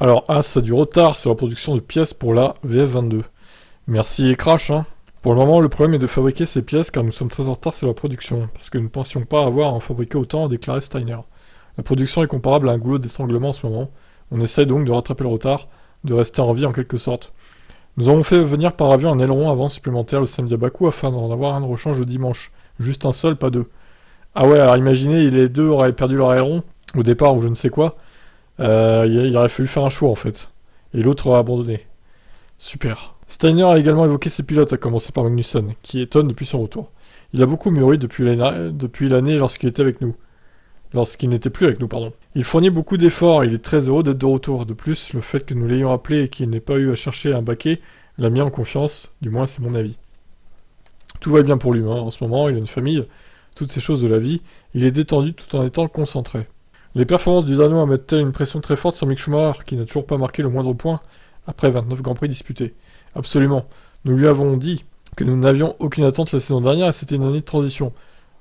Alors, As a du retard sur la production de pièces pour la VF22. Merci et Crash, hein. Pour le moment, le problème est de fabriquer ces pièces car nous sommes très en retard sur la production, parce que nous ne pensions pas avoir à en fabriquer autant, a déclaré Steiner. La production est comparable à un goulot d'étranglement en ce moment. On essaye donc de rattraper le retard, de rester en vie en quelque sorte. Nous avons fait venir par avion un aileron avant supplémentaire le samedi à Bakou afin d'en avoir un de rechange le dimanche. Juste un seul, pas deux. Ah ouais, alors imaginez, les deux auraient perdu leur aileron au départ ou je ne sais quoi. Il aurait fallu faire un choix en fait. Et l'autre aurait abandonné. Super. Steiner a également évoqué ses pilotes, à commencer par Magnussen, qui étonne depuis son retour. Il a beaucoup mûri depuis l'année lorsqu'il était avec nous. Lorsqu'il n'était plus avec nous, pardon. Il fournit beaucoup d'efforts et il est très heureux d'être de retour. De plus, le fait que nous l'ayons appelé et qu'il n'ait pas eu à chercher un baquet l'a mis en confiance, du moins c'est mon avis. Tout va bien pour lui, hein. En ce moment, il a une famille, toutes ces choses de la vie, il est détendu tout en étant concentré. Les performances du Danois mettent-elles une pression très forte sur Mick Schumacher, qui n'a toujours pas marqué le moindre point après 29 Grands Prix disputés? Absolument. Nous lui avons dit que nous n'avions aucune attente la saison dernière et c'était une année de transition.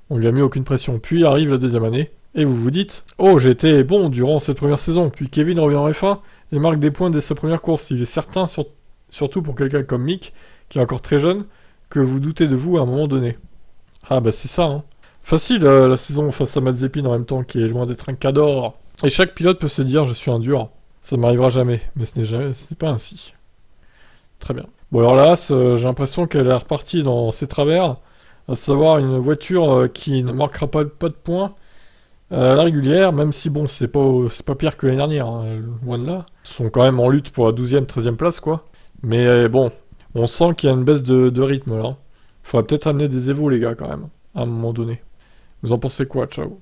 On lui a mis aucune pression. Puis arrive la deuxième année, et vous vous dites « Oh, j'ai été bon durant cette première saison, puis Kevin revient en F1 et marque des points dès sa première course. Il est certain, surtout pour quelqu'un comme Mick, qui est encore très jeune, que vous doutez de vous à un moment donné. » Ah bah c'est ça, hein. Facile la saison face à Mazepin en même temps, qui est loin d'être un cador. Et chaque pilote peut se dire « Je suis un dur ». Ça ne m'arrivera jamais, mais ce n'est pas ainsi. Très bien. Bon alors là, j'ai l'impression qu'elle est repartie dans ses travers, à savoir une voiture qui ne marquera pas de points à la régulière, même si bon, c'est pas pire que l'année dernière, hein, loin de là. Ils sont quand même en lutte pour la 12e, 13e place, quoi. Mais bon, on sent qu'il y a une baisse de rythme là. Faudrait peut-être amener des évos, les gars, quand même, à un moment donné. Vous en pensez quoi? Ciao.